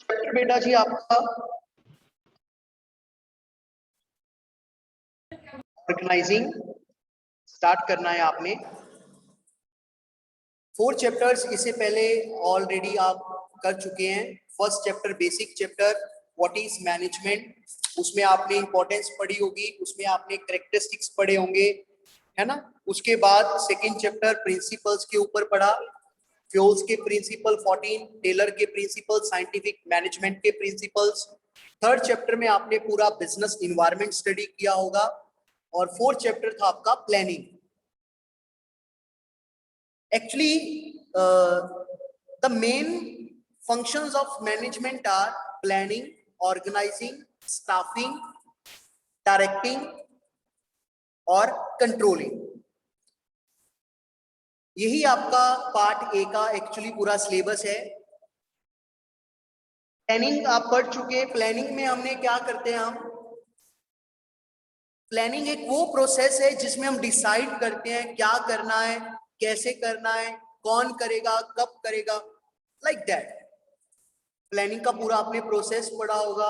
बेटा जी आपका organising start करना है आपने। 4 चैप्टर्स इससे पहले ऑलरेडी आप कर चुके हैं। First chapter basic chapter what is management, उसमें आपने इंपॉर्टेंस पढ़ी होगी, उसमें आपने कैरेक्टरिस्टिक्स पढ़े होंगे, है ना। उसके बाद सेकंड चैप्टर प्रिंसिपल्स के ऊपर पढ़ा, फ्यूल्स के प्रिंसिपल 14, टेलर के प्रिंसिपल, साइंटिफिक मैनेजमेंट के प्रिंसिपल्स। थर्ड चैप्टर में आपने पूरा बिजनेस इन्वायरमेंट स्टडी किया होगा, और फोर्थ चैप्टर था आपका planning. Actually the main functions of management are planning, organizing, staffing, directing और controlling। यही आपका पार्ट ए का एक्चुअली पूरा सिलेबस है। प्लानिंग आप पढ़ चुके। प्लानिंग में हमने क्या करते हैं, हम प्लानिंग एक वो प्रोसेस है जिसमें हम डिसाइड करते हैं क्या करना है, कैसे करना है, कौन करेगा, कब करेगा, लाइक दैट। प्लानिंग का पूरा आपने प्रोसेस पढ़ा होगा।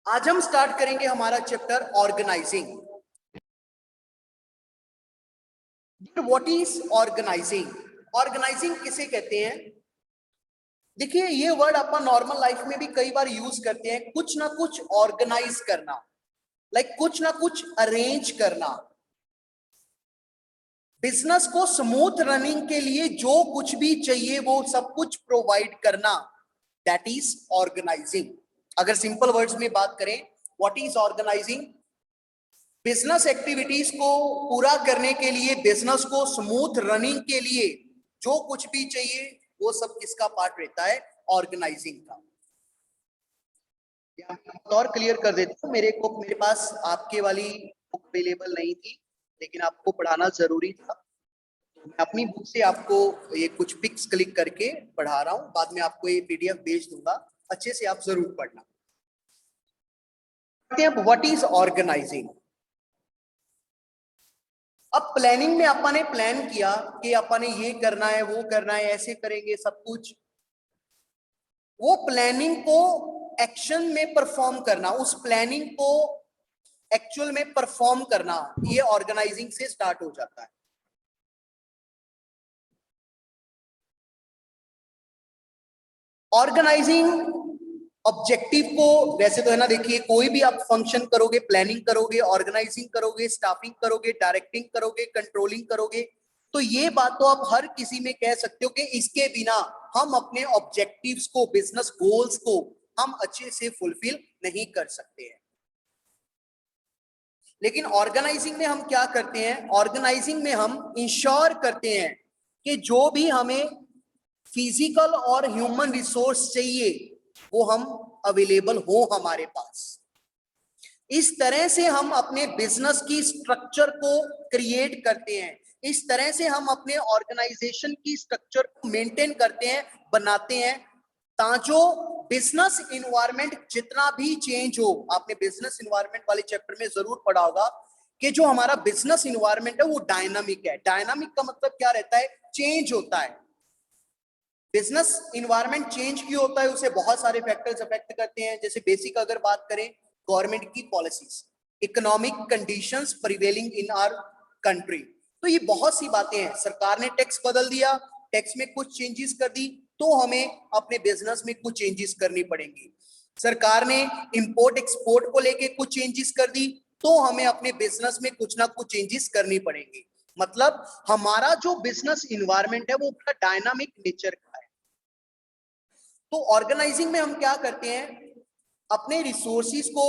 आज हम स्टार्ट करेंगे हमारा chapter organizing. What is organizing? Organizing किसे कहते हैं? देखिए, ये वर्ड अपन नॉर्मल लाइफ में भी कई बार यूज करते हैं। कुछ ना कुछ ऑर्गेनाइज करना, लाइक कुछ ना कुछ अरेंज करना। बिजनेस को स्मूथ रनिंग के लिए जो कुछ भी चाहिए वो सब कुछ प्रोवाइड करना, दैट इज ऑर्गेनाइजिंग। अगर सिंपल वर्ड्स में बात करें, what is organizing? Business activities को पूरा करने के लिए, बिजनेस को स्मूथ रनिंग के लिए जो कुछ भी चाहिए वो सब किसका पार्ट रहता है? ऑर्गेनाइजिंग का। और क्लियर कर देता हूं, मेरे पास आपके वाली बुक अवेलेबल नहीं थी, लेकिन आपको पढ़ाना जरूरी था। मैं अपनी बुक से आपको ये कुछ पिक्स क्लिक करके पढ़ा रहा हूं, बाद में आपको ये पीडीएफ भेज दूंगा, अच्छे से आप जरूर पढ़ना। What is organizing? अब प्लानिंग में अपन ने प्लान किया कि अपन ने ये करना है, वो करना है, ऐसे करेंगे सब कुछ। वो प्लानिंग को एक्शन में परफॉर्म करना, उस प्लानिंग को एक्चुअल में परफॉर्म करना, ये ऑर्गेनाइजिंग से स्टार्ट हो जाता है। ऑर्गेनाइजिंग ऑब्जेक्टिव को, वैसे तो है ना, देखिए कोई भी आप फंक्शन करोगे, प्लानिंग करोगे, ऑर्गेनाइजिंग करोगे, स्टाफिंग करोगे, डायरेक्टिंग करोगे, कंट्रोलिंग करोगे, तो ये बात तो आप हर किसी में कह सकते हो कि इसके बिना हम अपने ऑब्जेक्टिव्स को, बिजनेस गोल्स को हम अच्छे से फुलफिल नहीं कर सकते हैं। लेकिन ऑर्गेनाइजिंग में हम क्या करते हैं? ऑर्गेनाइजिंग में हम इंश्योर करते हैं कि जो भी हमें फिजिकल और ह्यूमन रिसोर्स चाहिए वो हम अवेलेबल हो हमारे पास। इस तरह से हम अपने बिजनेस की स्ट्रक्चर को क्रिएट करते हैं, इस तरह से हम अपने ऑर्गेनाइजेशन की स्ट्रक्चर को मेंटेन करते हैं, बनाते हैं, ताकि बिजनेस इन्वायरमेंट जितना भी चेंज हो। आपने बिजनेस इन्वायरमेंट वाले चैप्टर में जरूर पढ़ा होगा कि जो हमारा बिजनेस इन्वायरमेंट है वो डायनामिक है। डायनामिक का मतलब क्या रहता है? चेंज होता है। बिजनेस इन्वायरमेंट चेंज क्यों होता है? उसे बहुत सारे फैक्टर्स अफेक्ट करते हैं। जैसे बेसिक अगर बात करें, गवर्नमेंट की policies, economic conditions prevailing in our country, तो ये बहुत सी बातें हैं। सरकार ने टैक्स बदल दिया, टैक्स में कुछ चेंजेस कर दी, तो हमें अपने बिजनेस में कुछ चेंजेस करनी पड़ेंगी। सरकार ने इंपोर्ट एक्सपोर्ट को लेके कुछ चेंजेस कर दी, तो हमें अपने बिजनेस में कुछ ना कुछ चेंजेस करनी पड़ेंगी। मतलब हमारा जो बिजनेस इन्वायरमेंट है वो बड़ा डायनामिक नेचर का है। तो ऑर्गेनाइजिंग में हम क्या करते हैं? अपने रिसोर्सेज को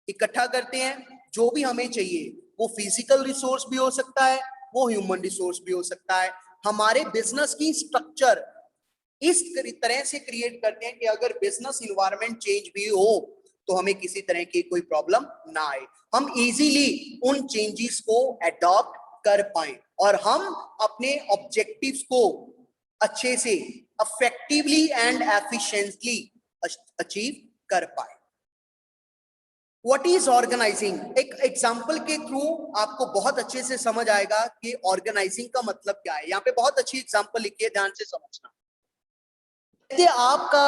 इकट्ठा करते हैं, जो भी हमें चाहिए, वो फिजिकल रिसोर्स भी हो सकता है, वो ह्यूमन रिसोर्स भी हो सकता है। हमारे बिजनेस की स्ट्रक्चर इस तरह से क्रिएट करते हैं कि अगर बिजनेस इन्वायरमेंट चेंज भी हो तो हमें किसी तरह की कोई प्रॉब्लम ना आए, हम इजीली उन चेंजेस को अडॉप्ट कर पाए और हम अपने ऑब्जेक्टिव्स को अच्छे से इफेक्टिवली एंड एफिशिएंटली अचीव कर पाए। What is organizing? एक एग्जांपल के थ्रू आपको बहुत अच्छे से समझ आएगा कि ऑर्गेनाइजिंग का मतलब क्या है। यहाँ पे बहुत अच्छी एग्जांपल लिखी है, ध्यान से समझना। कहते आपका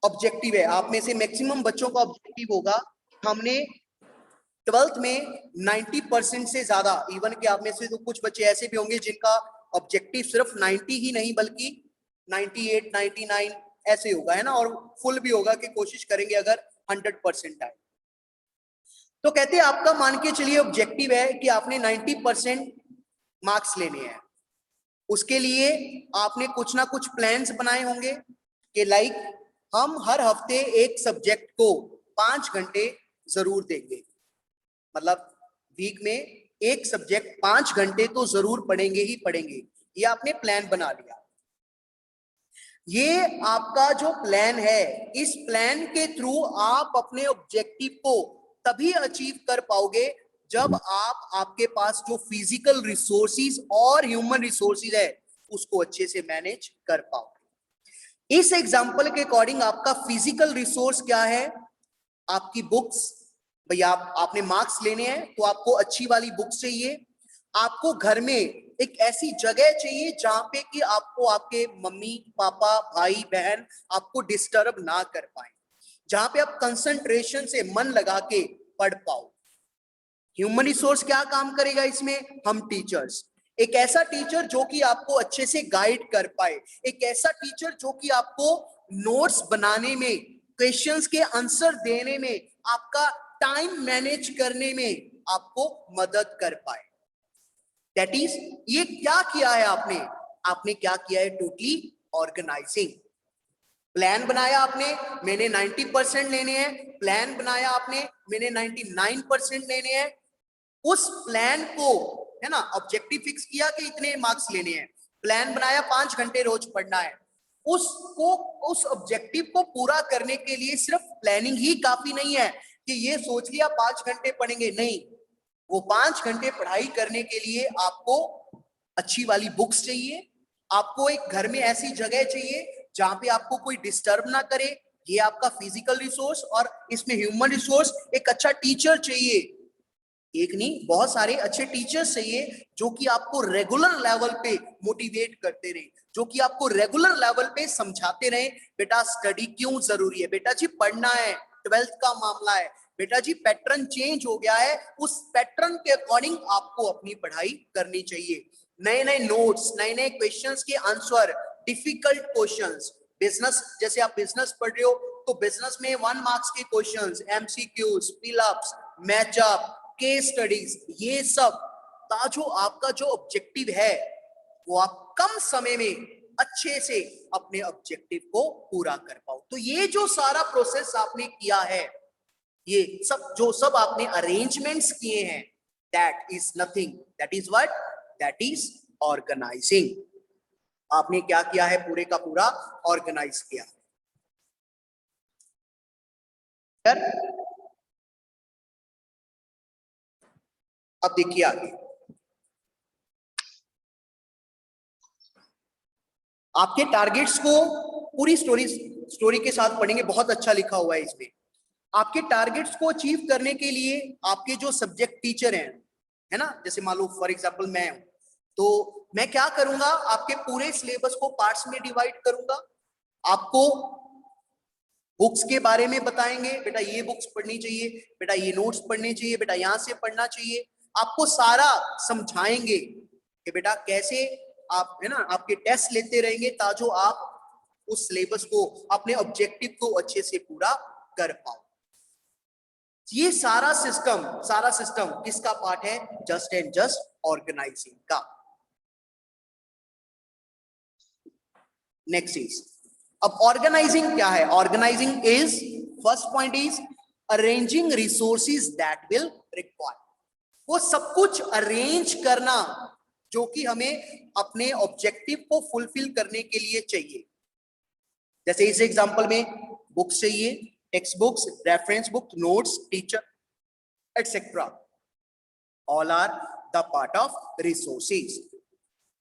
ऑब्जेक्टिव है, आप में से मैक्सिमम बच्चों का ऑब्जेक्टिव होगा हमने 12th में 90% से ज्यादा, इवन कि आप में से तो कुछ बच्चे ऐसे भी होंगे जिनका ऑब्जेक्टिव सिर्फ 90 ही नहीं बल्कि 98 99 ऐसे होगा, है ना, और फुल भी होगा कि कोशिश करेंगे अगर 100% आए। तो कहते हैं आपका मान के चलिए ऑब्जेक्टिव है कि आपने 90% मार्क्स लेने हैं। उसके लिए आपने कुछ ना कुछ प्लान्स बनाए होंगे कि लाइक हम हर हफ्ते एक सब्जेक्ट को 5 घंटे जरूर देंगे, मतलब वीक में एक सब्जेक्ट 5 घंटे तो जरूर पढ़ेंगे ही पढ़ेंगे, ये आपने प्लान बना लिया। ये आपका जो प्लान है, इस प्लान के थ्रू आप अपने ऑब्जेक्टिव को तभी अचीव कर पाओगे जब आप आपके पास जो फिजिकल रिसोर्सेज और ह्यूमन रिसोर्सेज है उसको अच्छे से मैनेज कर पाओगे। इस एग्जांपल के अकॉर्डिंग आपका फिजिकल रिसोर्स क्या है? आपकी बुक्स। भैया आपने मार्क्स लेने हैं तो आपको अच्छी वाली बुक्स चाहिए। आपको घर में एक ऐसी जगह चाहिए जहां पे कि आपको आपके मम्मी पापा भाई बहन आपको डिस्टर्ब ना कर पाए, जहां पे आप कंसंट्रेशन से मन लगा के पढ़ पाओ। ह्यूमन रिसोर्स क्या काम करेगा इसमें? हम टीचर्स। एक ऐसा टीचर जो कि आपको अच्छे से गाइड कर पाए, एक ऐसा टीचर जो कि आपको नोट्स बनाने में, क्वेश्चंस के आंसर देने में, आपका टाइम मैनेज करने में आपको मदद कर पाए। दैट इज, ये क्या किया है आपने? आपने क्या किया है? Totally organising. प्लान बनाया आपने, मैंने 90% लेने हैं। प्लान बनाया आपने, मैंने 99% लेने हैं। उस प्लान को, है ना, ऑब्जेक्टिव फिक्स किया कि इतने मार्क्स लेने हैं। प्लान बनाया 5 घंटे रोज पढ़ना है। उसको, उस ऑब्जेक्टिव को पूरा करने के लिए सिर्फ प्लानिंग ही काफी नहीं है कि ये सोच लिया 5 घंटे पढ़ेंगे, नहीं। वो 5 घंटे पढ़ाई करने के लिए आपको अच्छी वाली बुक्स चाहिए, आपको एक घर में ऐसी जगह चाहिए जहां पे आपको कोई डिस्टर्ब ना करे, ये आपका फिजिकल रिसोर्स। और इसमें ह्यूमन रिसोर्स, एक अच्छा टीचर चाहिए, एक नहीं बहुत सारे अच्छे टीचर्स चाहिए जो कि आपको रेगुलर लेवल पे मोटिवेट करते रहे, जो कि आपको रेगुलर लेवल पे समझाते रहे, बेटा स्टडी क्यों जरूरी है, बेटा जी पढ़ना है, 12th का मामला है, बेटा जी पैटर्न चेंज हो गया है, उस पैटर्न के अकॉर्डिंग आपको अपनी पढ़ाई करनी चाहिए। नए नए नोट्स, नए नए क्वेश्चंस के आंसर, डिफिकल्ट क्वेश्चंस। बिजनेस, जैसे आप बिजनेस पढ़ रहे हो तो बिजनेस में 1 मार्क्स के questions, MCQs, fill ups, match up, case studies, ये सब का जो आपका जो ऑब्जेक्टिव है वो आप कम समय में अच्छे से अपने ऑब्जेक्टिव को पूरा कर पाओ। तो ये जो सारा प्रोसेस आपने किया है, ये सब जो सब आपने अरेंजमेंट्स किए हैं, that is nothing, that is what? That is organizing. आपने क्या किया है? पूरे का पूरा ऑर्गेनाइज किया है। अब देखिए आगे, आपके टारगेट्स को पूरी स्टोरी के साथ पढ़ेंगे, बहुत अच्छा लिखा हुआ है इसमें। आपके टारगेट्स को अचीव करने के लिए आपके जो सब्जेक्ट टीचर हैं, है ना, जैसे मान लो फॉर एग्जांपल मैं हूं, तो मैं क्या करूंगा? आपके पूरे सिलेबस को पार्ट्स में डिवाइड करूंगा। आपको बुक्स के बारे में बताएंगे, बेटा ये बुक्स पढ़नी चाहिए, बेटा ये नोट्स पढ़ने चाहिए, बेटा यहां से पढ़ना चाहिए। आपको सारा समझाएंगे कि बेटा कैसे आप, है ना, आपके टेस्ट लेते रहेंगे ताकि आप उस सिलेबस को, अपने ऑब्जेक्टिव को अच्छे से पूरा कर पाओ। ये सारा सिस्टम किसका पार्ट है? जस्ट एंड जस्ट ऑर्गेनाइजिंग का। नेक्स्ट इज, अब ऑर्गेनाइजिंग क्या है? Organizing is, first point is arranging resources that will require. वो सब कुछ अरेंज करना जो कि हमें अपने ऑब्जेक्टिव को फुलफिल करने के लिए चाहिए। जैसे इस एग्जांपल में बुक्स चाहिए, text books, reference book, notes, teacher etcetera, all are the part of resources.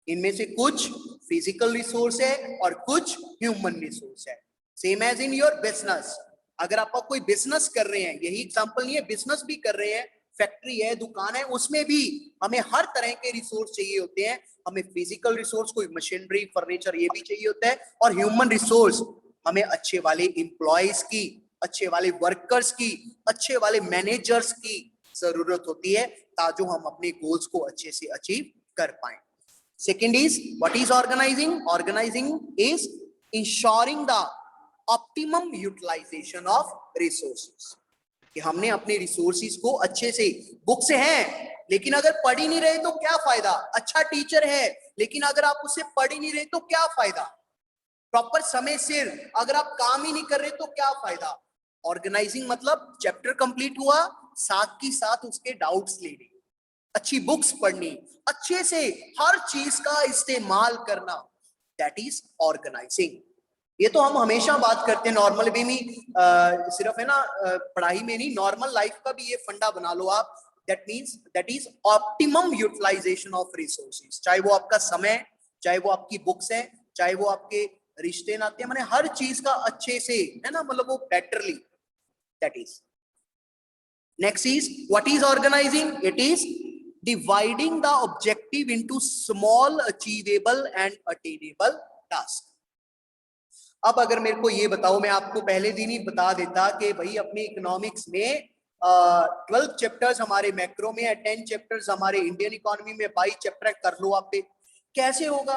इनमें से कुछ फिजिकल रिसोर्स है और कुछ ह्यूमन रिसोर्स है। Same as in your business, अगर आप कोई बिजनेस कर रहे हैं, यही एग्जांपल नहीं है, बिजनेस भी कर रहे हैं, फैक्ट्री है, दुकान है, उसमें भी हमें हर तरह के रिसोर्स चाहिए होते हैं। हमें फिजिकल रिसोर्स, कोई मशीनरी, फर्नीचर, ये भी चाहिए होता है, और ह्यूमन रिसोर्स, हमें अच्छे वाले एम्प्लॉयज की, अच्छे वाले वर्कर्स की, अच्छे वाले मैनेजर्स की जरूरत होती है, ताकि हम अपने गोल्स को अच्छे से अचीव कर पाए। Second is, what is organizing? Organizing is ensuring the optimum utilization of resources, कि हमने अपने रिसोर्सेज को अच्छे से, बुक से हैं लेकिन अगर पढ़ ही नहीं रहे तो क्या फायदा, अच्छा टीचर है लेकिन अगर आप उससे पढ़ ही नहीं रहे तो क्या फायदा, प्रॉपर समय सिर अगर आप काम ही नहीं कर रहे तो क्या फायदा। ऑर्गेनाइजिंग मतलब चैप्टर कंप्लीट हुआ, साथ की साथ उसके डाउट्स लेने, अच्छी बुक्स पढ़नी, अच्छे से हर चीज का इस्तेमाल करना, दैट इज ऑर्गेनाइजिंग। ये तो हम हमेशा बात करते हैं नॉर्मल भी में, सिर्फ है ना पढ़ाई में नहीं, नॉर्मल लाइफ का भी ये फंडा बना लो आप, that means that is optimum utilization of resources, चाहे वो आपका समय, चाहे वो आपकी बुक्स है, चाहे वो आपके रिश्ते नाते, मैंने हर चीज का अच्छे से, है ना, मतलब वो betterly, that is. Next is, what is organizing? It is dividing the objective into small achievable and attainable tasks। अब अगर मेरे को ये बताओ, मैं आपको पहले दिन ही बता देता कि भाई अपने इकोनॉमिक्स में 12 चैप्टर्स हमारे मैक्रो में है, 10 चैप्टर्स हमारे इंडियन इकोनॉमी में, 22 चैप्टर कर लो आप पे, कैसे होगा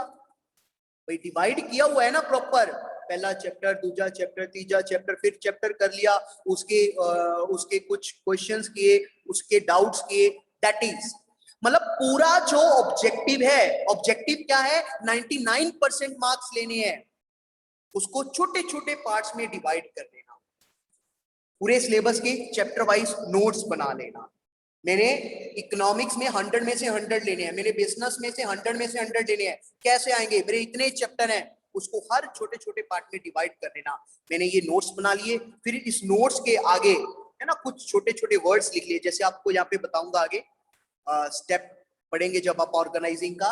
भाई? डिवाइड किया हुआ है ना प्रॉपर, पहला चैप्टर, दूसरा चैप्टर, तीसरा चैप्टर, फिर चैप्टर कर लिया, उसके कुछ क्वेश्चंस किए, उसके डाउट्स किए, दैट इज, मतलब पूरा जो ऑब्जेक्टिव है, ऑब्जेक्टिव क्या है, 99% मार्क्स लेने हैं, उसको छोटे छोटे पार्ट्स में डिवाइड कर देना, पूरे सिलेबस के चैप्टर वाइज नोट्स बना लेना। मैंने इकोनॉमिक्स में 100 में से 100 लेने हैं, मैंने बिजनेस में से 100 में से 100 लेने हैं, कैसे आएंगे? मेरे इतने चैप्टर हैं, उसको हर छोटे छोटे पार्ट में डिवाइड कर देना। मैंने ये नोट्स बना लिए, फिर इस नोट्स के आगे, है ना, कुछ छोटे छोटे वर्ड्स लिख लिए, जैसे आपको यहाँ पे बताऊंगा आगे स्टेप पढ़ेंगे जब आप ऑर्गेनाइजिंग का,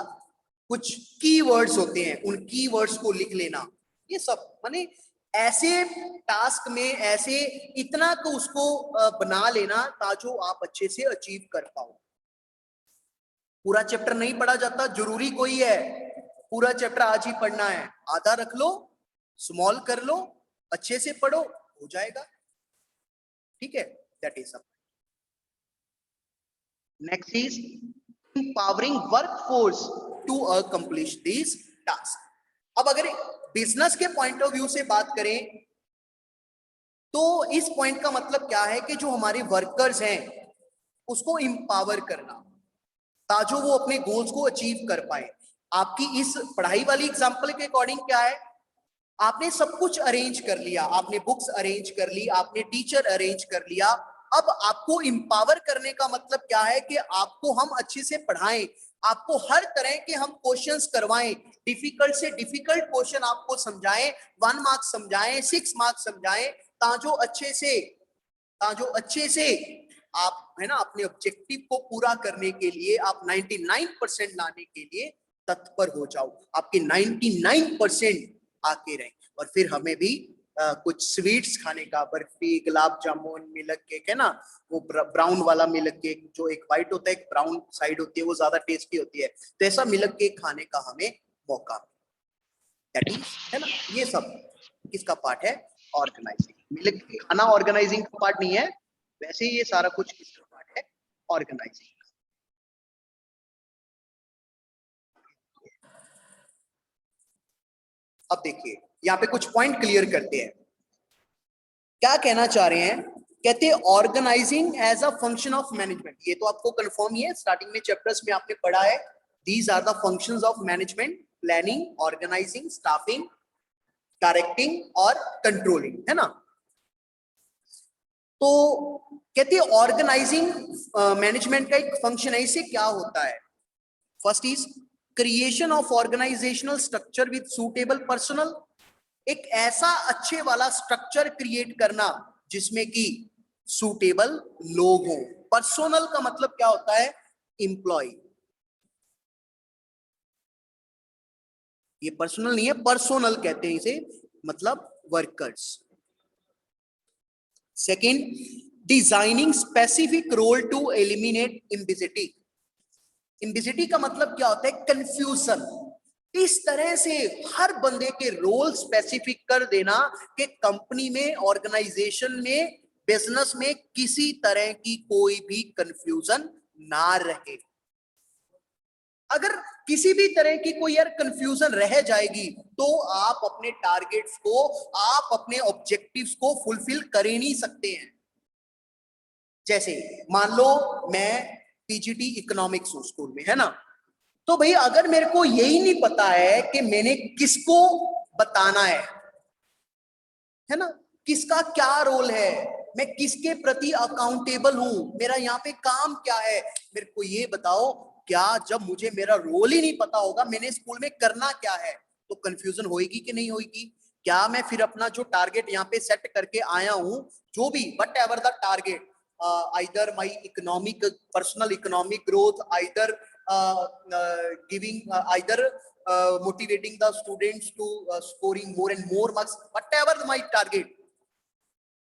कुछ की वर्ड्स होते हैं, उन की वर्ड्स को लिख लेना। ये सब माने ऐसे टास्क में ऐसे इतना तो उसको बना लेना ताकि आप अच्छे से अचीव कर पाओ। पूरा चैप्टर नहीं पढ़ा जाता, जरूरी कोई है पूरा चैप्टर आज ही पढ़ना है, आधा रख लो, स्मॉल कर लो, अच्छे से पढ़ो, हो जाएगा, ठीक है, दैट इज सब। Next is empowering workforce to accomplish these tasks। अब अगर बिजनेस के पॉइंट ऑफ व्यू से बात करें तो इस पॉइंट का मतलब क्या है कि जो हमारे वर्कर्स हैं उसको एम्पावर करना ताकि वो अपने गोल्स को अचीव कर पाए। आपकी इस पढ़ाई वाली एग्जांपल के अकॉर्डिंग क्या है, आपने सब कुछ अरेंज कर लिया, आपने बुक्स अरेंज कर ली, आपने टीचर अरेंज कर लिया, अब आपको एम्पावर करने का मतलब क्या है कि आपको हम अच्छे से पढ़ाएं, आपको हर तरह के हम क्वेश्चंस करवाएं, डिफिकल्ट से डिफिकल्ट क्वेश्चन आपको समझाएं, 1 मार्क्स समझाएं, 6 मार्क्स समझाएं, ताजो अच्छे से आप, है ना, अपने ऑब्जेक्टिव को पूरा करने के लिए, आप 99% लाने के लिए तत्पर हो जाओ, आपके 99% आके रहे। और फिर हमें भी कुछ स्वीट्स खाने का, बर्फी, गुलाब जामुन, मिल्क केक, है ना, वो ब्राउन वाला मिल्क केक, जो एक व्हाइट होता है एक ब्राउन साइड होती है, वो ज्यादा टेस्टी होती है, तो ऐसा मिल्क केक खाने का हमें मौका, दैट इज, है ना। ये सब किसका पार्ट है? ऑर्गेनाइजिंग। मिल्क केक खाना ऑर्गेनाइजिंग का पार्ट नहीं है, वैसे ये सारा कुछ किसका पार्ट है? ऑर्गेनाइजिंग। अब देखिए यहाँ पे कुछ पॉइंट क्लियर करते हैं, क्या कहना चाह रहे हैं, कहते हैं organizing as a function of management. ये तो आपको कंफर्म ही है, स्टार्टिंग में चैप्टर्स में आपने पढ़ा है, these are the functions of management, planning, organizing, staffing, directing और कंट्रोलिंग, है ना। तो कहते हैं ऑर्गेनाइजिंग मैनेजमेंट का एक फंक्शन है, इससे क्या होता है? First is creation of organizational structure with suitable personnel, एक ऐसा अच्छे वाला स्ट्रक्चर क्रिएट करना जिसमें कि सूटेबल लोग हों। पर्सनल का मतलब क्या होता है? एम्प्लॉय, ये पर्सनल नहीं है, पर्सोनल कहते हैं इसे, मतलब workers. Second, designing specific role to eliminate imbecility. Imbecility का मतलब क्या होता है? कंफ्यूजन। इस तरह से हर बंदे के रोल स्पेसिफिक कर देना कि कंपनी में, ऑर्गेनाइजेशन में, बिजनेस में किसी तरह की कोई भी कंफ्यूजन ना रहे। अगर किसी भी तरह की कोई यार कंफ्यूजन रह जाएगी तो आप अपने टारगेट्स को, आप अपने ऑब्जेक्टिव्स को फुलफिल कर ही नहीं सकते हैं। जैसे मान लो मैं पीजीटी इकोनॉमिक्स हूं स्कूल में, है ना, तो भाई अगर मेरे को यही नहीं पता है कि मैंने किसको बताना है ना, किसका क्या रोल है, मैं किसके प्रति अकाउंटेबल हूं, मेरा यहाँ पे काम क्या है, मेरे को ये बताओ। क्या जब मुझे मेरा रोल ही नहीं पता होगा मैंने स्कूल में करना क्या है, तो कंफ्यूजन होगी कि नहीं होगी? क्या मैं फिर अपना जो टारगेट यहाँ पे सेट करके आया हूं, जो भी what ever the target, either my economic, personal economic growth, either giving either motivating the students to scoring more and more marks, whatever my target,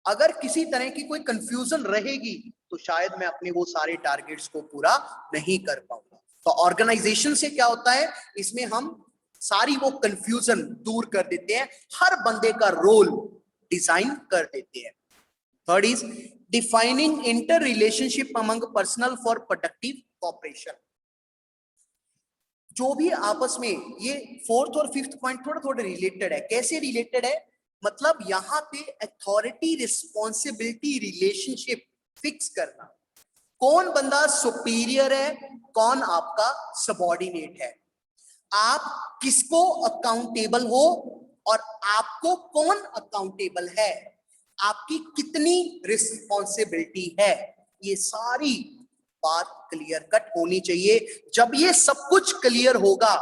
अगर किसी तरह की कोई कंफ्यूजन रहेगी तो शायद मैं अपने वो सारे टारगेट्स को पूरा नहीं कर पाऊंगा। तो ऑर्गेनाइजेशन से क्या होता है, इसमें हम सारी वो कंफ्यूजन दूर कर देते हैं, हर बंदे का रोल डिजाइन कर देते हैं। Third is defining inter relationship among personnel for productive cooperation. जो भी आपस में, ये फोर्थ और फिफ्थ पॉइंट थोड़ा थोड़ा रिलेटेड है। कैसे रिलेटेड है? मतलब यहां पे अथॉरिटी रिस्पॉन्सिबिलिटी रिलेशनशिप फिक्स करना, कौन बंदा सुपीरियर है, कौन आपका सबॉर्डिनेट है, आप किसको अकाउंटेबल हो और आपको कौन अकाउंटेबल है, आपकी कितनी रिस्पॉन्सिबिलिटी है, ये सारी बात क्लियर कट होनी चाहिए। जब ये सब कुछ क्लियर होगा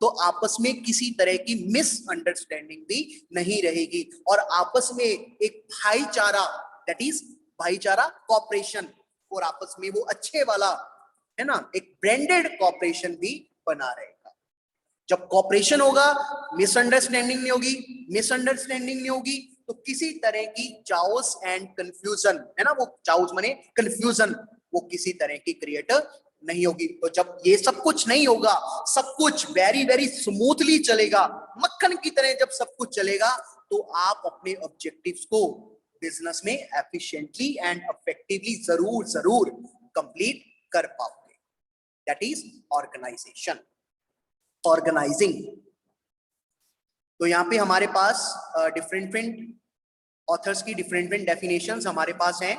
तो आपस में किसी तरह की मिसअंडरस्टैंडिंग भी नहीं रहेगी और आपस में एक भाईचारा, दैट इज भाईचारा कॉपरेशन, और आपस में वो अच्छे वाला, है ना, एक ब्रांडेड कॉपरेशन भी बना रहेगा। जब कॉपरेशन होगा मिसअंडरस्टैंडिंग नहीं होगी, मिसअंडरस्टैंडिंग नहीं होगी तो किसी तरह की चाओस एंड कंफ्यूजन, है ना, वो चाओस माने कंफ्यूजन, वो किसी तरह की क्रिएट नहीं होगी। तो जब ये सब कुछ नहीं होगा, सब कुछ वेरी वेरी स्मूथली चलेगा, मक्खन की तरह जब सब कुछ चलेगा, तो आप अपने ऑब्जेक्टिव्स को बिजनेस में एफिशिएंटली एंड इफेक्टिवली जरूर जरूर कंप्लीट कर पाओगे। That is organization, organizing. तो यहाँ पे हमारे पास डिफरेंट ऑथर्स की डिफरेंट डेफिनेशंस हमारे पास हैं।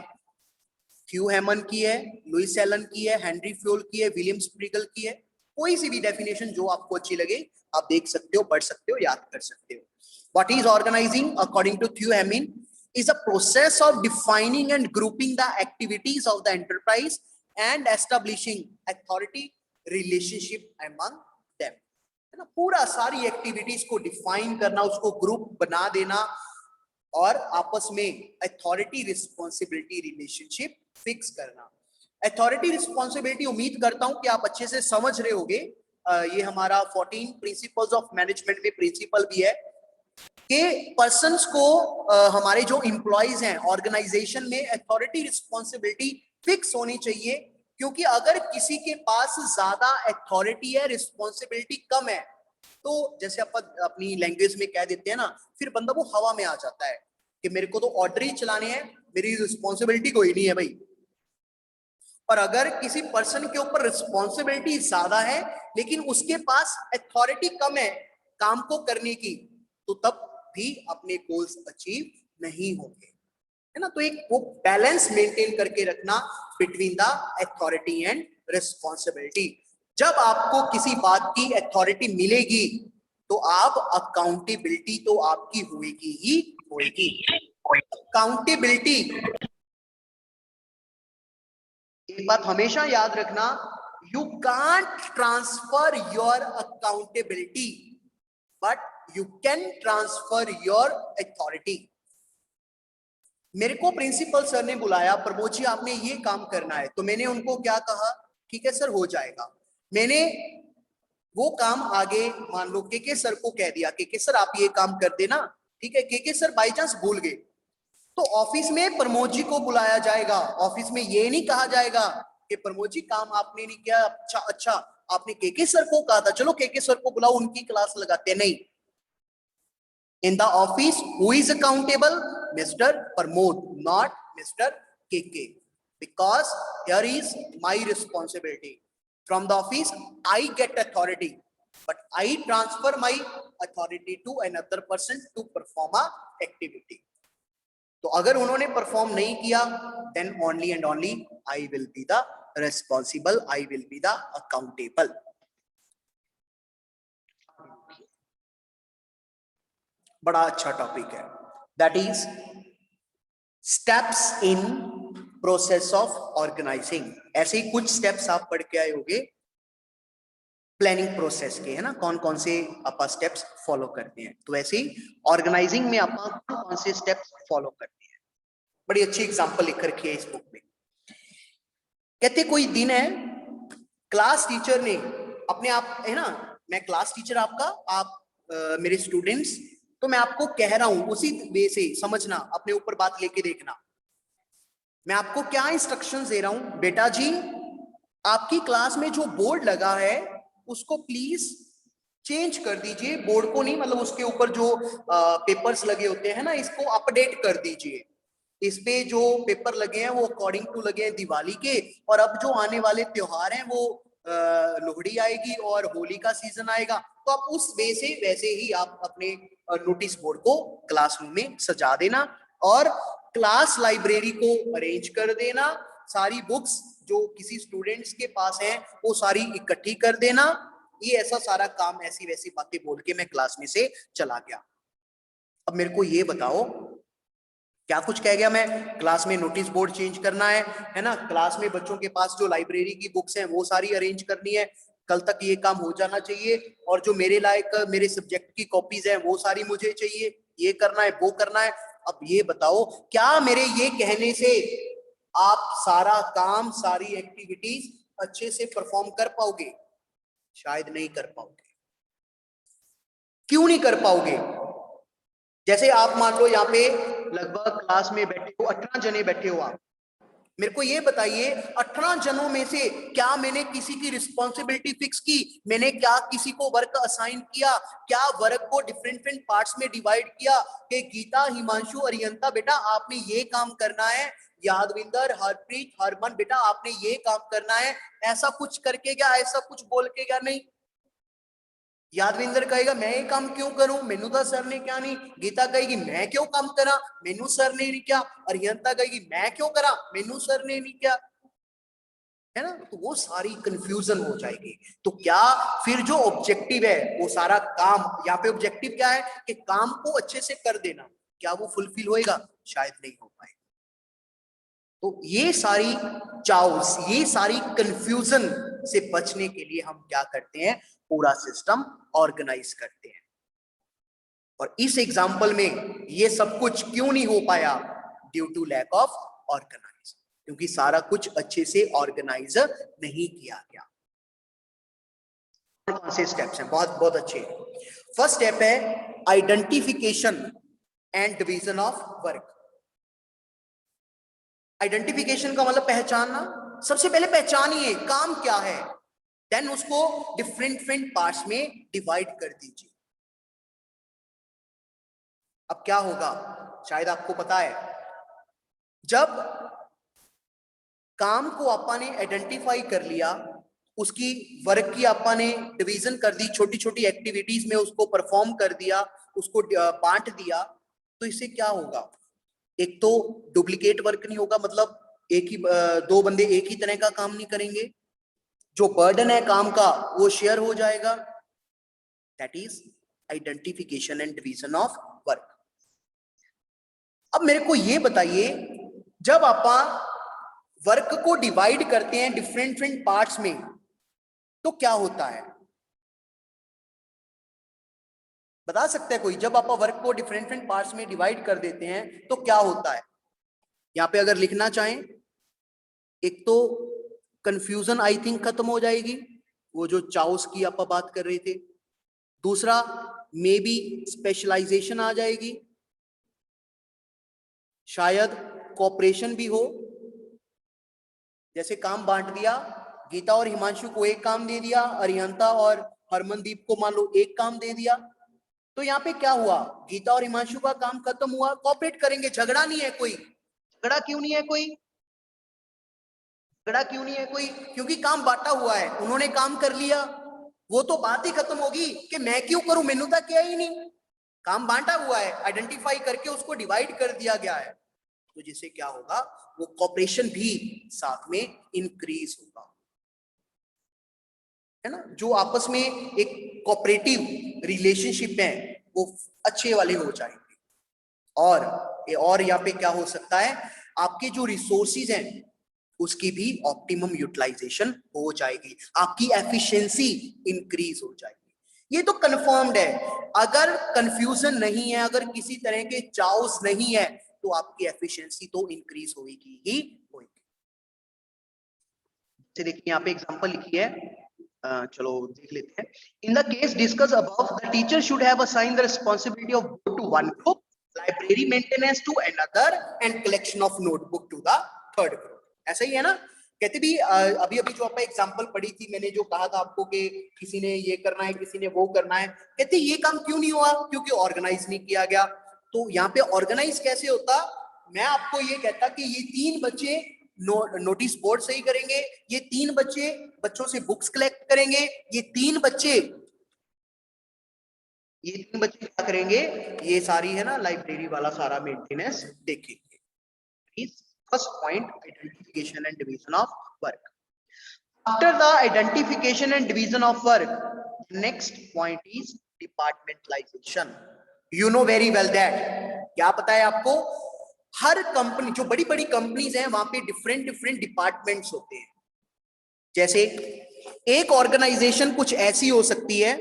थ्यू हैमन की है, लुइस एलन की है, हेनरी फ्योल की है, विलियम स्प्रिगल की है। कोई सी भी डेफिनेशन जो आपको अच्छी लगे आप देख सकते हो, पढ़ सकते हो, याद कर सकते हो। What is organising according to Theo Haimann is a process of defining and grouping the activities of the enterprise and establishing authority relationship among them, है ना। पूरा सारी एक्टिविटीज को डिफाइन करना, उसको ग्रुप बना देना और आपस में अथॉरिटी रिस्पॉन्सिबिलिटी रिलेशनशिप फिक्स करना। अथॉरिटी रिस्पॉन्सिबिलिटी उम्मीद करता हूं कि आप अच्छे से समझ रहे होंगे। ये हमारा 14 प्रिंसिपल्स ऑफ मैनेजमेंट में प्रिंसिपल भी है कि पर्सन्स को, हमारे जो एम्प्लॉइज हैं ऑर्गेनाइजेशन में, अथॉरिटी रिस्पॉन्सिबिलिटी फिक्स होनी चाहिए। क्योंकि अगर किसी के पास ज्यादा अथॉरिटी है, रिस्पॉन्सिबिलिटी कम है, तो जैसे अपन अपनी लैंग्वेज में कह देते हैं ना, फिर बंदा वो हवा में आ जाता है कि मेरे को तो ऑर्डर ही चलाने हैं, मेरी रिस्पॉन्सिबिलिटी कोई नहीं है भाई। और अगर किसी पर्सन के ऊपर रिस्पॉन्सिबिलिटी ज्यादा है लेकिन उसके पास अथॉरिटी कम है काम को करने की, तो तब भी अपने गोल्स अचीव नहीं होंगे, है ना। तो एक वो बैलेंस मेंटेन करके रखना between the authority and responsibility. जब आपको किसी बात की अथॉरिटी मिलेगी तो आप अकाउंटेबिलिटी तो आपकी होगी ही होगी। अकाउंटेबिलिटी, एक बात हमेशा याद रखना, you can't transfer your accountability but you can transfer your authority. मेरे को प्रिंसिपल सर ने बुलाया, प्रमोद जी आपने ये काम करना है, तो मैंने उनको क्या कहा, ठीक है सर हो जाएगा। मैंने वो काम आगे मान लो के सर को कह दिया, के सर आप ये काम कर देना, ठीक है। के सर बाई चांस भूल गए, तो ऑफिस में प्रमोद जी को बुलाया जाएगा, ऑफिस में ये नहीं कहा जाएगा कि प्रमोद जी काम आपने नहीं किया, अच्छा अच्छा आपने केके सर को कहा था, चलो केके सर को बुलाओ उनकी क्लास लगाते हैं। नहीं, in the office who is accountable? Mister Pramod, not mister KK, because here is my responsibility. From the office I get authority, but I transfer my authority to another person to perform a activity. तो अगर उन्होंने perform नहीं किया, then only and only I will be the responsible, I will be the accountable. बड़ा अच्छा topic है, that is steps in process of organizing. ऐसे ही कुछ स्टेप्स आप पढ़ के आए होंगे प्लानिंग प्रोसेस के, है ना, कौन कौन से आप स्टेप्स फॉलो करते हैं। तो ऐसे ही ऑर्गेनाइजिंग में आप कौन कौन से स्टेप्स फॉलो करते हैं। बड़ी अच्छी एग्जांपल लिख रखी है इस बुक में। कहते कोई दिन है, क्लास टीचर ने अपने आप, है ना, मैं क्लास टीचर आपका, आप मेरे स्टूडेंट्स, तो मैं आपको कह रहा हूं उसी वे से समझना, अपने ऊपर बात लेके देखना। मैं आपको क्या इंस्ट्रक्शंस दे रहा हूं, बेटा जी आपकी क्लास में जो बोर्ड लगा है उसको प्लीज चेंज कर दीजिए, बोर्ड को नहीं, मतलब उसके ऊपर जो पेपर्स लगे होते हैं ना, इसको अपडेट कर दीजिए। इस पे जो पेपर लगे हैं वो अकॉर्डिंग टू लगे हैं दिवाली के, और अब जो आने वाले त्योहार हैं वो लोहड़ी आएगी और होली का सीजन आएगा, तो आप उस वे से वैसे ही आप अपने नोटिस बोर्ड को क्लासरूम में सजा देना, और क्लास लाइब्रेरी को अरेंज कर देना, सारी बुक्स जो किसी स्टूडेंट्स के पास हैं वो सारी इकट्ठी कर देना। ये ऐसा सारा काम ऐसी वैसी बातें बोल के मैं क्लास में से चला गया। अब मेरे को ये बताओ क्या कुछ कह गया मैं, क्लास में नोटिस बोर्ड चेंज करना है ना, क्लास में बच्चों के पास जो लाइब्रेरी की बुक्स हैं वो सारी अरेंज करनी है, कल तक ये काम हो जाना चाहिए, और जो मेरे लायक मेरे सब्जेक्ट की कॉपीज हैं वो सारी मुझे चाहिए, ये करना है वो करना है। अब ये बताओ क्या मेरे ये कहने से आप सारा काम सारी एक्टिविटीज अच्छे से परफॉर्म कर पाओगे? शायद नहीं कर पाओगे। क्यों नहीं कर पाओगे? जैसे आप मान लो यहाँ पे लगभग क्लास में बैठे हो 18 जने बैठे हो आप, मेरे को ये बताइए 18 जनों में से क्या मैंने किसी की रिस्पॉन्सिबिलिटी फिक्स की? मैंने क्या किसी को वर्क असाइन किया? क्या वर्क को डिफरेंट पार्ट्स में डिवाइड किया कि गीता, हिमांशु, अरियंता बेटा आपने ये काम करना है, यादविंदर, हरप्रीत, हरमन बेटा आपने ये काम करना है, ऐसा कुछ करके क्या, ऐसा कुछ बोल के क्या? नहीं। यादविंदर कहेगा मैं ये काम क्यों करूं, मेनू तो सर ने क्या नहीं। गीता कहेगी मैं क्यों काम करा, मेनू सर ने नहीं किया। अरियंता कहेगी मैं क्यों करा, मेनू सर ने नहीं किया, है ना। तो वो सारी कंफ्यूजन हो जाएगी। तो क्या फिर जो ऑब्जेक्टिव है वो सारा काम, यहाँ पे ऑब्जेक्टिव क्या है कि काम को अच्छे से कर देना, क्या वो फुलफिल होएगा? शायद नहीं हो पाए। तो ये सारी चाउस, ये सारी कंफ्यूजन से बचने के लिए हम क्या करते हैं, पूरा सिस्टम ऑर्गेनाइज करते हैं। और इस एग्जाम्पल में ये सब कुछ क्यों नहीं हो पाया? Due to lack of organize, क्योंकि सारा कुछ अच्छे से ऑर्गेनाइज नहीं किया गया। कौन से स्टेप्स हैं? बहुत बहुत अच्छे। फर्स्ट स्टेप है identification and division of work. Identification का मतलब पहचानना। सबसे पहले पहचानिए काम क्या है, देन उसको डिफरेंट पार्ट्स में डिवाइड कर दीजिए। अब क्या होगा, शायद आपको पता है, जब काम को आपा ने आइडेंटिफाई कर लिया, उसकी वर्क की आपा ने डिवीजन कर दी, छोटी छोटी एक्टिविटीज में उसको परफॉर्म कर दिया, उसको बांट दिया, तो इससे क्या होगा? एक तो डुप्लीकेट वर्क नहीं होगा, मतलब एक ही दो बंदे एक ही तरह का काम नहीं करेंगे, जो बर्डन है काम का वो शेयर हो जाएगा। That is identification and division of work. अब मेरे को ये बताइए, जब आप वर्क को डिवाइड करते हैं डिफरेंट पार्ट्स में तो क्या होता है? बता सकते हैं कोई? जब आप वर्क को डिफरेंट पार्ट्स में डिवाइड कर देते हैं तो क्या होता है? यहाँ पे अगर लिखना चाहें, एक तो कंफ्यूजन आई थिंक खत्म हो जाएगी, वो जो चाउस की आप बात कर रहे थे। दूसरा, मे बी स्पेशलाइजेशन आ जाएगी, शायद कॉपरेशन भी हो, जैसे काम बांट दिया, गीता और हिमांशु को एक काम दे दिया, अरिहंता और हरमनदीप को मान लो एक काम दे दिया। तो यहाँ पे क्या हुआ, गीता और हिमांशु का काम खत्म हुआ, कॉपरेट करेंगे, झगड़ा नहीं है कोई। झगड़ा क्यों नहीं है कोई? झगड़ा क्यों नहीं है कोई? क्योंकि काम बांटा हुआ है, उन्होंने काम कर लिया, वो तो बात ही खत्म होगी कि मैं क्यों करूं, मैंने तो किया ही नहीं। काम बांटा हुआ है, आइडेंटिफाई करके उसको डिवाइड कर दिया गया है, तो जिससे क्या होगा, वो कॉपरेशन भी साथ में इंक्रीज होगा, है ना। जो आपस में एक कोऑपरेटिव रिलेशनशिप है वो अच्छे वाले हो जाएंगे। और यहाँ पे क्या हो सकता है, आपके जो रिसोर्सेज हैं उसकी भी ऑप्टिमम यूटिलाइजेशन हो जाएगी, आपकी एफिशिएंसी इंक्रीज हो जाएगी। ये तो कंफर्म्ड है। अगर कंफ्यूजन नहीं है, अगर किसी तरह के चाउस नहीं है, तो आपकी एफिशिएंसी तो इंक्रीज होगी ही होगी। देखिए यहाँ पे एग्जांपल लिखी है, चलो देख लेते हैं। In the case discuss above, the teacher should have assign the responsibility of go to one group, library maintenance to another, and collection of notebook to the third group. ऐसा ही है ना। कहते भी अभी अभी जो आपने एग्जांपल पढ़ी थी, मैंने जो कहा था आपको कि किसी ने ये करना है, किसी ने वो करना है, कहते ये काम क्यों नहीं हुआ, क्योंकि ऑर्गेनाइज नहीं किया गया। तो यहाँ पे ऑर्गेनाइज कैसे होता, मैं आपको ये कहता कि ये 3 बच्चे नोटिस बोर्ड सही करेंगे, ये 3 बच्चे बच्चों से बुक्स कलेक्ट करेंगे, ये तीन बच्चे क्या करेंगे, ये सारी है ना लाइब्रेरी वाला सारा मेंटेनेंस देखेंगे। First point, identification and division of work. After the identification and division of work, next point is departmentalisation. You know very well that, क्या पता है आपको, हर कंपनी, जो बड़ी बड़ी कंपनीज हैं, वहां पे डिफरेंट डिफरेंट डिपार्टमेंट्स होते हैं। जैसे एक ऑर्गेनाइजेशन कुछ ऐसी हो सकती है,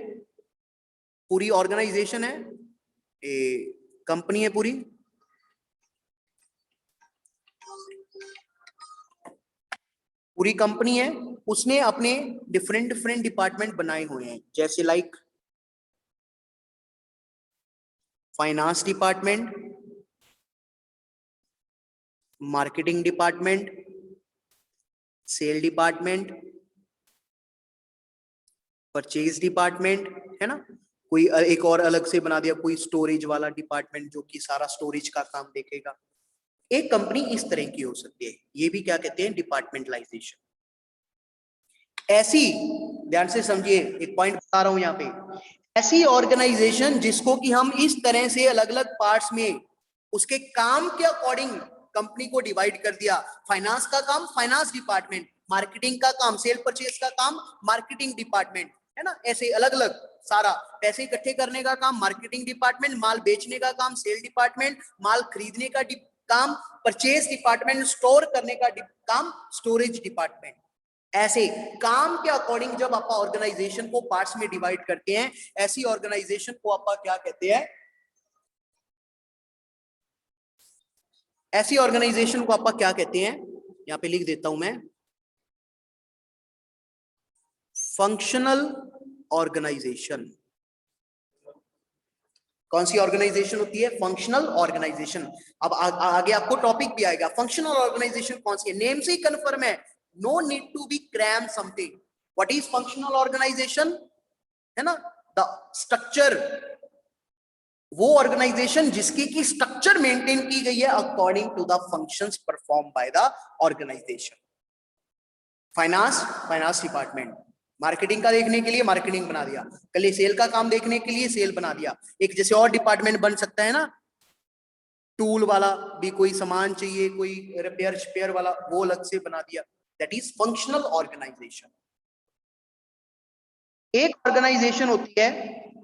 पूरी ऑर्गेनाइजेशन है, कंपनी है पूरी, पूरी कंपनी है, उसने अपने डिफरेंट डिफरेंट डिपार्टमेंट बनाए हुए हैं, जैसे like finance department, marketing department, sale department, purchase department, है ना। कोई एक और अलग से बना दिया, कोई स्टोरेज वाला डिपार्टमेंट जो कि सारा स्टोरेज का काम देखेगा। एक कंपनी इस तरह की हो सकती है, ये भी क्या कहते हैं, डिपार्टमेंटलाइजेशन। ऐसी, ध्यान से समझिए, एक पॉइंट बता रहा हूं यहाँ पे, ऐसी ऑर्गेनाइजेशन जिसको कि हम इस तरह से अलग अलग पार्ट्स में उसके काम के अकॉर्डिंग कंपनी को डिवाइड कर दिया। फाइनेंस का काम फाइनेंस डिपार्टमेंट, मार्केटिंग का काम सेल परचेज का काम मार्केटिंग डिपार्टमेंट, है ना। ऐसे अलग अलग सारा, पैसे इकट्ठे करने का काम मार्केटिंग डिपार्टमेंट, माल बेचने का काम सेल डिपार्टमेंट, माल खरीदने का काम परचेज डिपार्टमेंट, स्टोर करने का काम स्टोरेज डिपार्टमेंट। ऐसे काम के अकॉर्डिंग जब आप ऑर्गेनाइजेशन को पार्ट्स में डिवाइड करते हैं, ऐसी ऑर्गेनाइजेशन को आप क्या कहते हैं, ऐसी ऑर्गेनाइजेशन को आप क्या कहते हैं, यहां पे लिख देता हूं मैं, फंक्शनल ऑर्गेनाइजेशन। कौन सी ऑर्गेनाइजेशन होती है, फंक्शनल ऑर्गेनाइजेशन। अब आगे आपको टॉपिक भी आएगा, फंक्शनल ऑर्गेनाइजेशन कौन सी है, नेम से ही कंफर्म है, no need to be cram something. What is functional organization, है ना, द स्ट्रक्चर, वो ऑर्गेनाइजेशन जिसकी की स्ट्रक्चर मेंटेन की गई है according to the functions perform by the organization. Finance, finance department, marketing का देखने के लिए मार्केटिंग बना दिया, कल सेल का काम देखने के लिए सेल बना दिया। एक जैसे और डिपार्टमेंट बन सकता है ना, टूल वाला भी, कोई सामान चाहिए, कोई रिपेयर स्पेयर वाला, वो अलग से बना दिया। That is functional organization. एक ऑर्गेनाइजेशन होती है,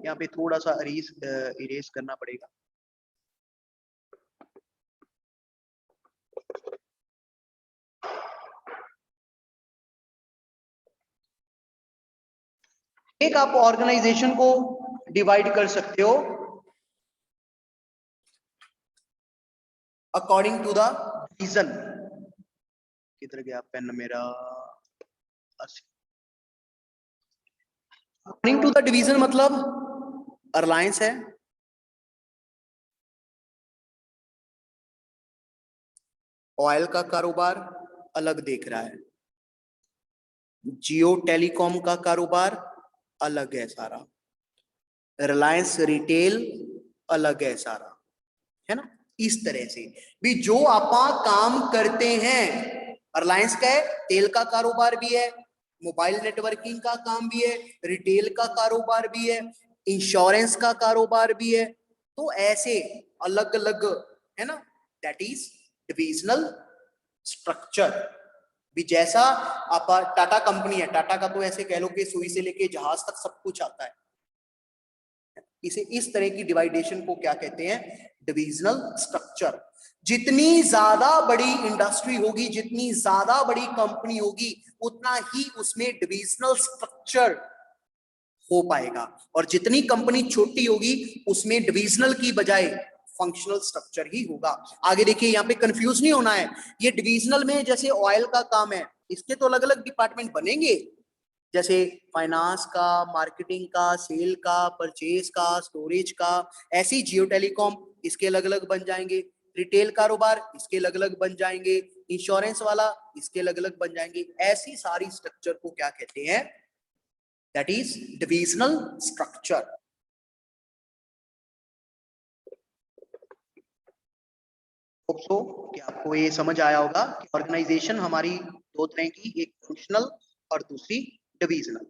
यहाँ पे थोड़ा सा इरेज करना पड़ेगा, एक आप ऑर्गेनाइजेशन को डिवाइड कर सकते हो अकॉर्डिंग टू द डिवीजन। किधर गया पेन मेरा, अकॉर्डिंग टू द डिवीजन मतलब अलायंस है, ऑयल का कारोबार अलग देख रहा है, जियो टेलीकॉम का कारोबार अलग है सारा, रिलायंस रिटेल अलग है सारा, है ना। इस तरह से भी जो आप काम करते हैं, रिलायंस का है, तेल का कारोबार भी है, मोबाइल नेटवर्किंग का काम भी है, रिटेल का कारोबार भी है, इंश्योरेंस का कारोबार भी है। तो ऐसे अलग अलग, है ना, दैट इज डिविजनल स्ट्रक्चर। भी जैसा आप टाटा कंपनी है, टाटा का तो ऐसे कह लो कि सुई से लेके जहाज तक सब कुछ आता है। इसे इस तरह की डिवाइडेशन को क्या कहते हैं, डिविजनल स्ट्रक्चर। जितनी ज्यादा बड़ी इंडस्ट्री होगी, जितनी ज्यादा बड़ी कंपनी होगी, उतना ही उसमें डिविजनल स्ट्रक्चर हो पाएगा, और जितनी कंपनी छोटी होगी उसमें डिविजनल की बजाय फंक्शनल स्ट्रक्चर ही होगा। आगे देखिए, यहाँ पे कंफ्यूज नहीं होना है। ये डिविजनल में जैसे ऑयल का काम है, इसके तो अलग अलग डिपार्टमेंट बनेंगे, जैसे फाइनेंस का, मार्केटिंग का, सेल का, परचेज का, स्टोरेज का। ऐसी जियो टेलीकॉम, इसके अलग अलग बन जाएंगे, रिटेल कारोबार इसके अलग अलग बन जाएंगे, इंश्योरेंस वाला इसके अलग अलग बन जाएंगे। ऐसी सारी स्ट्रक्चर को क्या कहते हैं, that is divisional structure. Hope so कि आपको ये समझ आया होगा कि ऑर्गेनाइजेशन हमारी दो तरह की, एक फंक्शनल और दूसरी डिविजनल।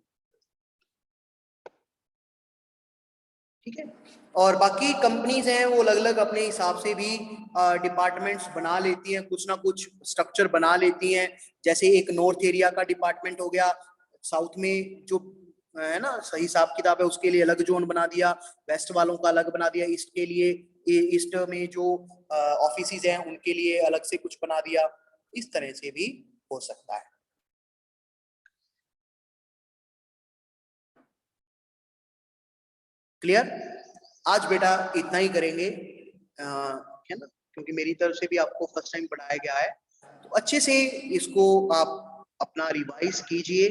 ठीक है। और बाकी कंपनीज हैं वो अलग अलग अपने हिसाब से भी डिपार्टमेंट्स बना लेती हैं, कुछ ना कुछ स्ट्रक्चर बना लेती हैं। जैसे एक नॉर्थ एरिया का डिपार्टमेंट हो गया, साउथ में जो है ना सही हिसाब किताब है उसके लिए अलग जोन बना दिया, वेस्ट वालों का अलग बना दिया, ईस्ट के लिए, ईस्ट में जो ऑफिसेज हैं उनके लिए अलग से कुछ बना दिया। इस तरह से भी हो सकता है। क्लियर। आज बेटा इतना ही करेंगे, है ना, क्योंकि मेरी तरफ से भी आपको फर्स्ट टाइम पढ़ाया गया है। तो अच्छे से इसको आप अपना रिवाइज कीजिए,